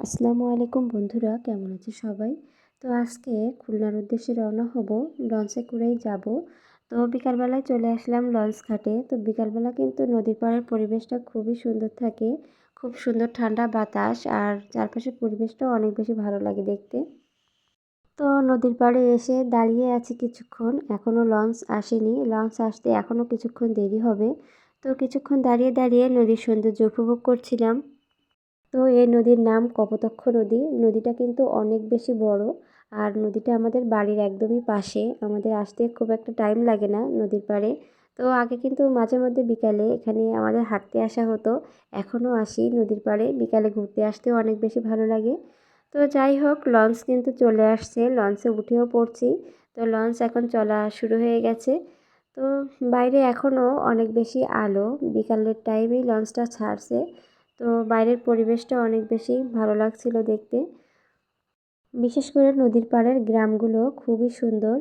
আসসালামু আলাইকুম বন্ধুরা, কেমন আছে সবাই? তো আজকে খুলনার উদ্দেশ্যে রওনা হব, লঞ্চে করেই যাব। তো বিকালবেলায় চলে আসলাম লঞ্চ ঘাটে। তো বিকালবেলা কিন্তু নদীর পাড়ের পরিবেশটা খুবই সুন্দর থাকে, খুব সুন্দর ঠান্ডা বাতাস, আর চারপাশের পরিবেশটাও অনেক বেশি ভালো লাগে দেখতে। তো নদীর পাড়ে এসে দাঁড়িয়ে আছি কিছুক্ষণ, এখনও লঞ্চ আসেনি। লঞ্চ আসতে এখনও কিছুক্ষণ দেরি হবে। তো কিছুক্ষণ দাঁড়িয়ে দাঁড়িয়ে নদীর সৌন্দর্য উপভোগ করছিলাম। তো এই নদীর নাম কপোতাক্ষ নদী। নদীটা কিন্তু অনেক বেশি বড়, আর নদীটা আমাদের বাড়ির একদমই পাশে। আমাদের আসতে খুব একটা টাইম লাগে না নদীর পাড়ে। তো আগে কিন্তু মাঝে মধ্যে বিকালে এখানে আমাদের হাঁটতে আসা হতো, এখনও আসি নদীর পাড়ে। বিকালে ঘুরতে আসতেও অনেক বেশি ভালো লাগে। তো যাই হোক, লঞ্চ কিন্তু চলে আসছে, লঞ্চে উঠেও পড়ছি। তো লঞ্চ এখন চলা শুরু হয়ে গেছে। তো বাইরে এখনও অনেক বেশি আলো, বিকালের টাইমেই লঞ্চটা ছাড়ছে। তো বাইরের পরিবেশটা অনেক বেশি ভালো লাগছিল দেখতে। বিশেষ করে নদীর পাড়ের গ্রামগুলো খুবই সুন্দর,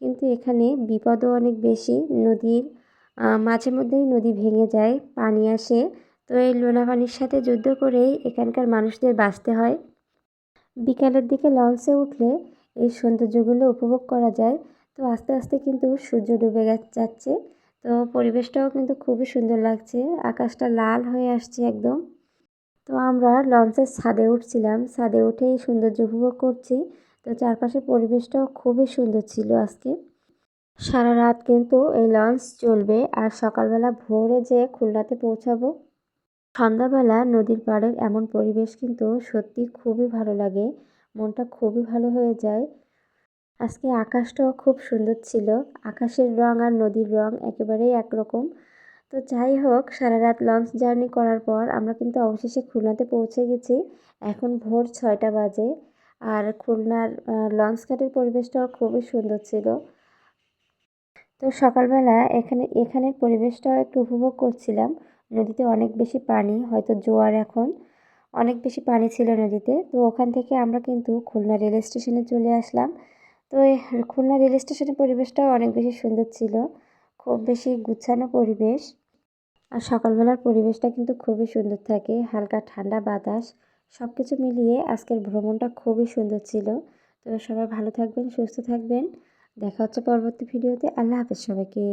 কিন্তু এখানে বিপদও অনেক বেশি। নদীর মাঝে মধ্যেই নদী ভেঙে যায়, পানি আসে। তো এই লোনা পানির সাথে যুদ্ধ করেই এখানকার মানুষদের বাঁচতে হয়। বিকালের দিকে লঞ্চে উঠলে এই সৌন্দর্যগুলো উপভোগ করা যায়। তো আস্তে আস্তে কিন্তু সূর্য ডুবে যাচ্ছে। তো পরিবেশটাও কিন্তু খুবই সুন্দর লাগছে, আকাশটা লাল হয়ে আসছে একদম। তো আমরা লঞ্চের ছাদে উঠছিলাম, ছাদে উঠেই সৌন্দর্য উপভোগ করছি। তো চারপাশের পরিবেশটাও খুবই সুন্দর ছিল আজকে। সারা রাত কিন্তু এই লঞ্চ চলবে, আর সকালবেলা ভোরে যে খুলনাতে পৌঁছাবো। সন্ধ্যাবেলা নদীর পাড়ের এমন পরিবেশ কিন্তু সত্যি খুবই ভালো লাগে, মনটা খুবই ভালো হয়ে যায়। আজকে আকাশটাও খুব সুন্দর ছিল, আকাশের রং আর নদীর রং একেবারেই একরকম। তো যাই হোক, সারা রাত লঞ্চ জার্নি করার পর আমরা কিন্তু অবশেষে খুলনাতে পৌঁছে গেছি। এখন ভোর 6টা বাজে। আর খুলনার লঞ্চ ঘাটের পরিবেশটাও খুবই সুন্দর ছিল। তো সকালবেলা এখানের পরিবেশটাও একটু উপভোগ করছিলাম। নদীতে অনেক বেশি পানি, হয়তো জোয়ার এখন। অনেক বেশি পানি ছিল নদীতে। তো ওখান থেকে আমরা কিন্তু খুলনা রেল স্টেশনে চলে আসলাম। তো এই খুলনা রেল স্টেশনের পরিবেশটাও অনেক বেশি সুন্দর ছিল, খুব বেশি গুছানো পরিবেশ। আর সকালবেলার পরিবেশটা কিন্তু খুবই সুন্দর থাকে, হালকা ঠান্ডা বাতাস, সব কিছু মিলিয়ে আজকের ভ্রমণটা খুবই সুন্দর ছিল। তো সবাই ভালো থাকবেন, সুস্থ থাকবেন। দেখা হচ্ছে পরবর্তী ভিডিওতে। আল্লাহ হাফেজ সবাইকে।